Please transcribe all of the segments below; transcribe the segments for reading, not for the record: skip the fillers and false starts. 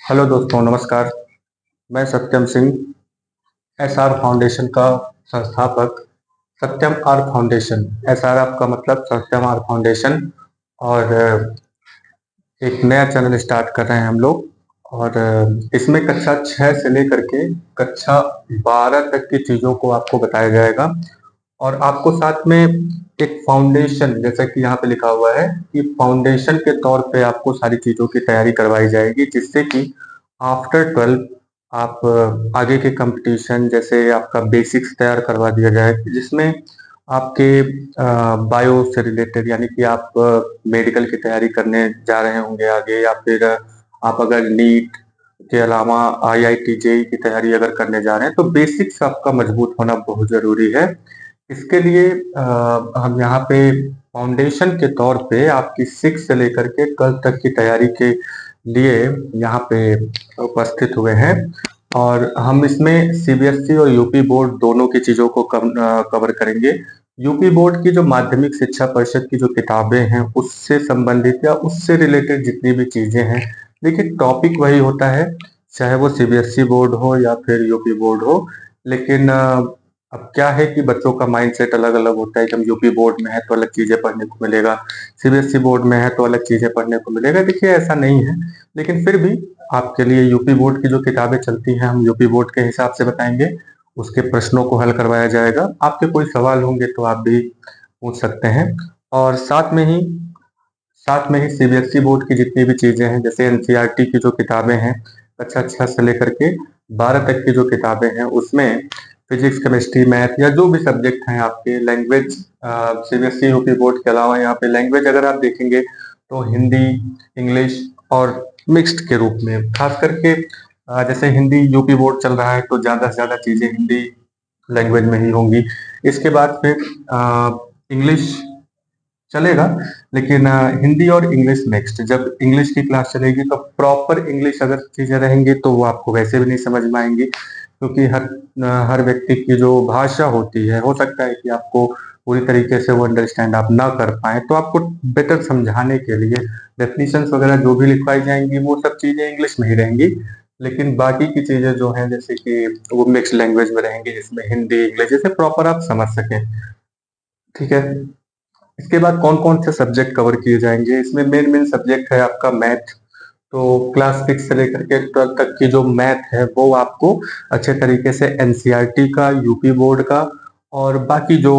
Hello दोस्तों, नमस्कार। मैं सत्यम सिंह, एसआर फाउंडेशन का संस्थापक। सत्यम आर फाउंडेशन, एसआर आपका मतलब सत्यम आर फाउंडेशन। और एक नया चैनल स्टार्ट कर रहे हैं हम लोग। और इसमें कक्षा 6 से लेकर के कक्षा 12 तक की चीज़ों को आपको बताया जाएगा। और आपको साथ में एक फाउंडेशन, जैसा कि यहाँ पे लिखा हुआ है कि फाउंडेशन के तौर पे आपको सारी चीज़ों की तैयारी करवाई जाएगी, जिससे कि आफ्टर 12 आप आगे के कंपटीशन, जैसे आपका बेसिक्स तैयार करवा दिया जाए, जिसमें आपके बायो से रिलेटेड, यानी कि आप मेडिकल की तैयारी करने जा रहे होंगे आगे, या फिर आप अगर नीट के अलावा आईआईटी जेई की तैयारी अगर करने जा रहे हैं, तो बेसिक्स आपका मजबूत होना बहुत जरूरी है। इसके लिए हम यहाँ पे फाउंडेशन के तौर पे आपकी 6 से लेकर के 12 तक की तैयारी के लिए यहाँ पे उपस्थित हुए हैं। और हम इसमें सीबीएसई और यूपी बोर्ड दोनों की चीजों को कवर करेंगे। यूपी बोर्ड की जो माध्यमिक शिक्षा परिषद की जो किताबें हैं, उससे संबंधित या उससे रिलेटेड जितनी भी चीजें हैं, देखिए टॉपिक वही होता है, चाहे वो सीबीएसई बोर्ड हो या फिर यूपी बोर्ड हो। लेकिन अब क्या है कि बच्चों का माइंडसेट अलग अलग होता है कि हम यूपी बोर्ड में है तो अलग चीजें पढ़ने को मिलेगा, सीबीएसई बोर्ड में है तो अलग चीजें पढ़ने को मिलेगा। देखिए ऐसा नहीं है, लेकिन फिर भी आपके लिए यूपी बोर्ड की जो किताबें चलती हैं, हम यूपी बोर्ड के हिसाब से बताएंगे। उसके प्रश्नों को हल करवाया जाएगा। आपके कोई सवाल होंगे तो आप भी पूछ सकते हैं। और साथ में ही सीबीएसई बोर्ड की जितनी भी चीजें हैं, जैसे एनसीईआरटी की जो किताबें हैं, कक्षा 6 से लेकर के 12 तक की जो किताबें हैं, उसमें फिजिक्स, केमिस्ट्री, मैथ या जो भी सब्जेक्ट हैं आपके, लैंग्वेज, सीबीएसई यूपी बोर्ड के अलावा यहाँ पे लैंग्वेज अगर आप देखेंगे तो हिंदी, इंग्लिश और मिक्स्ड के रूप में, खास करके जैसे हिंदी यूपी बोर्ड चल रहा है तो ज्यादा से ज्यादा चीजें हिंदी लैंग्वेज में ही होंगी। इसके बाद फिर इंग्लिश चलेगा, लेकिन हिंदी और इंग्लिश मिक्स्ड। जब इंग्लिश की क्लास चलेगी तो प्रॉपर इंग्लिश अगर चीजें रहेंगी तो वो आपको वैसे भी नहीं समझ में आएंगी, क्योंकि हर व्यक्ति की जो भाषा होती है, हो सकता है कि आपको पूरी तरीके से वो अंडरस्टैंड आप ना कर पाए, तो आपको बेटर समझाने के लिए डेफिनेशंस वगैरह जो भी लिखवाई जाएंगी वो सब चीजें इंग्लिश में ही रहेंगी। लेकिन बाकी की चीजें जो हैं, जैसे कि वो मिक्स लैंग्वेज में रहेंगी, जिसमें हिंदी इंग्लिश जैसे प्रॉपर आप समझ सकें। ठीक है। इसके बाद कौन कौन से सब्जेक्ट कवर किए जाएंगे, इसमें मेन मेन सब्जेक्ट है आपका मैथ। तो क्लास 6 से लेकर के 12 तक की जो मैथ है वो आपको अच्छे तरीके से एनसीईआरटी का, यूपी बोर्ड का, और बाकी जो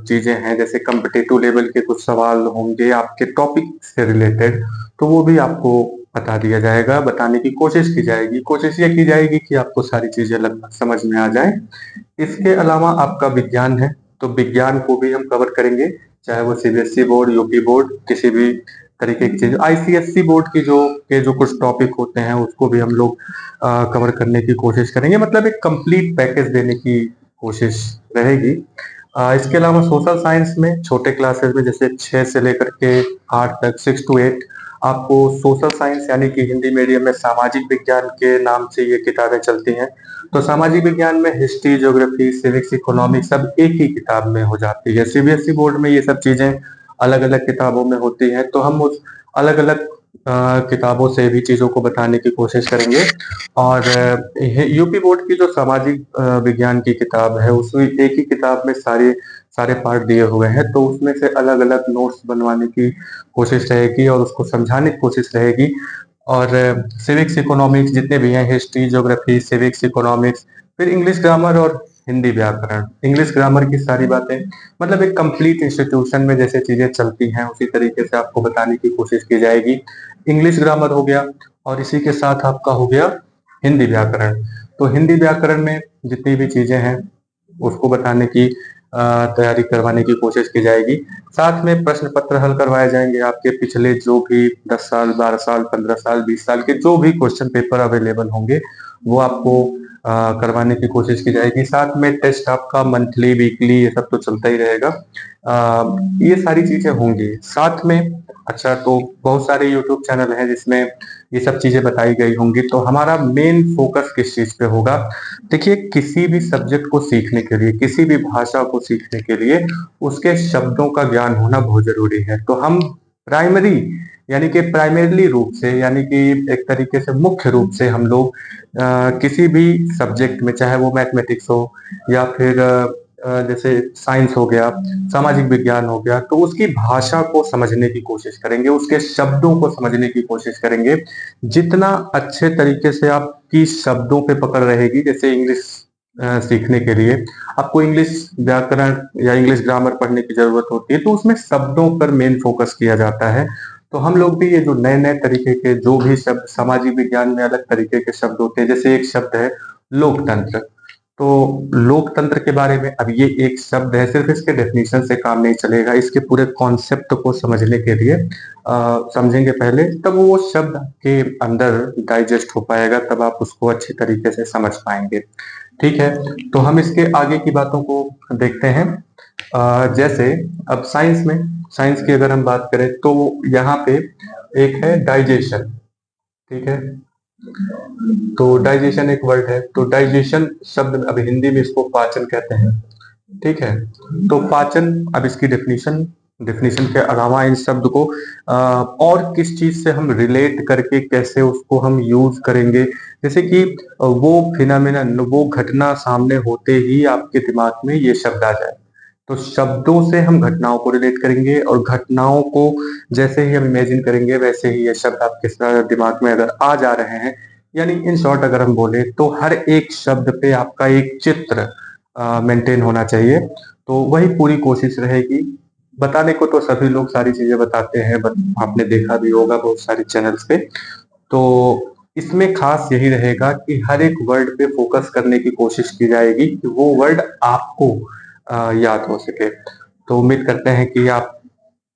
चीजें हैं, जैसे कम्पिटिटिव लेवल के कुछ सवाल होंगे आपके टॉपिक से रिलेटेड, तो वो भी आपको बता दिया जाएगा, बताने की कोशिश की जाएगी। कोशिश ये की जाएगी कि आपको सारी चीजें लगभग समझ में आ जाए। इसके अलावा आपका विज्ञान है, तो विज्ञान को भी हम कवर करेंगे, चाहे वो सीबीएसई बोर्ड, यूपी बोर्ड, किसी भी तरीके की चीज। आईसीएसई बोर्ड की जो कुछ टॉपिक होते हैं उसको भी हम लोग कवर करने की कोशिश करेंगे, मतलब एक कंप्लीट पैकेज देने की कोशिश रहेगी। इसके अलावा सोशल साइंस में छोटे क्लासेस में, जैसे 6 से लेकर के 8 तक, 6 to 8, आपको सोशल साइंस यानी कि हिंदी मीडियम में सामाजिक विज्ञान के नाम से ये किताबें चलती हैं। तो सामाजिक विज्ञान में हिस्ट्री, ज्योग्राफी, सिविक्स, इकोनॉमिक्स सब एक ही किताब में हो जाती है। सीबीएसई बोर्ड में ये सब चीजें अलग अलग किताबों में होती हैं, तो हम उस अलग अलग किताबों से भी चीजों को बताने की कोशिश करेंगे। और यूपी बोर्ड की जो सामाजिक विज्ञान की किताब है, उसमें एक ही किताब में सारे सारे पार्ट दिए हुए हैं, तो उसमें से अलग अलग नोट्स बनवाने की कोशिश रहेगी और उसको समझाने की कोशिश रहेगी। और सिविक्स, इकोनॉमिक्स जितने भी हैं, हिस्ट्री, ज्योग्राफी, सिविक्स, इकोनॉमिक्स, फिर इंग्लिश ग्रामर और हिंदी व्याकरण, इंग्लिश ग्रामर की सारी बातें, मतलब एक कंप्लीट इंस्टीट्यूशन में जैसे चीजें चलती हैं उसी तरीके से आपको बताने की कोशिश की जाएगी। इंग्लिश ग्रामर हो गया, और इसी के साथ आपका हो गया हिंदी व्याकरण। तो हिंदी व्याकरण में जितनी भी चीजें हैं उसको बताने की तैयारी करवाने की कोशिश की जाएगी। साथ में प्रश्न पत्र हल करवाए जाएंगे, आपके पिछले जो भी 10 साल, 12 साल, 15 साल, 20 साल के जो भी क्वेश्चन पेपर अवेलेबल होंगे वो आपको करवाने की कोशिश की जाएगी। साथ में टेस्ट आपका मंथली, वीकली ये सब तो चलता ही रहेगा। ये सारी चीजें होंगी साथ में। अच्छा, तो बहुत सारे यूट्यूब चैनल हैं जिसमें ये सब चीजें बताई गई होंगी। तो हमारा मेन फोकस किस चीज पे होगा? देखिए, किसी भी सब्जेक्ट को सीखने के लिए, किसी भी भाषा को सीखने के लिए उसके शब्दों का ज्ञान होना बहुत जरूरी है। तो हम प्राइमरी यानी कि प्राइमरीली रूप से, यानी कि एक तरीके से मुख्य रूप से हम लोग किसी भी सब्जेक्ट में, चाहे वो मैथमेटिक्स हो या फिर जैसे साइंस हो गया, सामाजिक विज्ञान हो गया, तो उसकी भाषा को समझने की कोशिश करेंगे, उसके शब्दों को समझने की कोशिश करेंगे। जितना अच्छे तरीके से आपकी शब्दों पे पकड़ रहेगी, जैसे इंग्लिश सीखने के लिए आपको इंग्लिश व्याकरण या इंग्लिश ग्रामर पढ़ने की जरूरत होती है, तो उसमें शब्दों पर मेन फोकस किया जाता है। तो हम लोग भी ये जो नए नए तरीके के जो भी शब्द, सामाजिक विज्ञान में अलग तरीके के शब्द होते हैं, जैसे एक शब्द है लोकतंत्र। तो लोकतंत्र के बारे में, अब ये एक शब्द है, सिर्फ इसके डेफिनेशन से काम नहीं चलेगा, इसके पूरे कॉन्सेप्ट को समझने के लिए समझेंगे पहले, तब वो शब्द के अंदर डाइजेस्ट हो पाएगा, तब आप उसको अच्छी तरीके से समझ पाएंगे। ठीक है, तो हम इसके आगे की बातों को देखते हैं। जैसे अब साइंस की अगर हम बात करें तो यहाँ पे एक है डाइजेशन। ठीक है, तो डाइजेशन एक वर्ड है। तो डाइजेशन शब्द, अब हिंदी में इसको पाचन कहते हैं। ठीक है, तो पाचन, अब इसकी डेफिनेशन डेफिनेशन के अलावा इन शब्द को और किस चीज से हम रिलेट करके कैसे उसको हम यूज करेंगे, जैसे कि वो फिनोमेनन, वो घटना सामने होते ही आपके दिमाग में ये शब्द आ जाए, तो शब्दों से हम घटनाओं को रिलेट करेंगे, और घटनाओं को जैसे ही हम इमेजिन करेंगे वैसे ही ये शब्द आपके दिमाग में अगर आ जा रहे हैं, यानी इन शॉर्ट अगर हम बोले तो हर एक शब्द पे आपका एक चित्र मेंटेन होना चाहिए। तो वही पूरी कोशिश रहेगी। बताने को तो सभी लोग सारी चीजें बताते हैं, आपने देखा भी होगा बहुत सारी चैनल्स पे। तो इसमें खास यही रहेगा कि हर एक वर्ड पे फोकस करने की कोशिश की जाएगी कि वो वर्ड आपको याद हो सके। तो उम्मीद करते हैं कि आप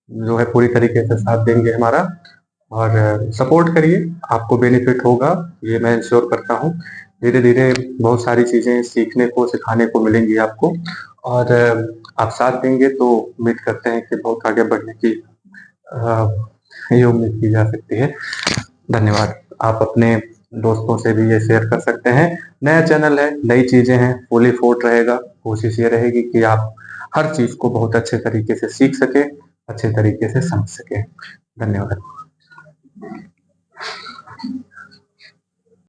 जो है पूरी तरीके से साथ देंगे हमारा, और सपोर्ट करिए, आपको बेनिफिट होगा, ये मैं इंश्योर करता हूँ। धीरे धीरे बहुत सारी चीजें सीखने को, सिखाने को मिलेंगी आपको, और आप साथ देंगे तो उम्मीद करते हैं कि बहुत आगे बढ़ने की ये उम्मीद की जा सकती है। धन्यवाद। आप अपने दोस्तों से भी ये शेयर कर सकते हैं। नया चैनल है, नई चीजें हैं, फुली फोर्ट रहेगा। कोशिश ये रहेगी कि आप हर चीज को बहुत अच्छे तरीके से सीख सके, अच्छे तरीके से समझ सके। धन्यवाद।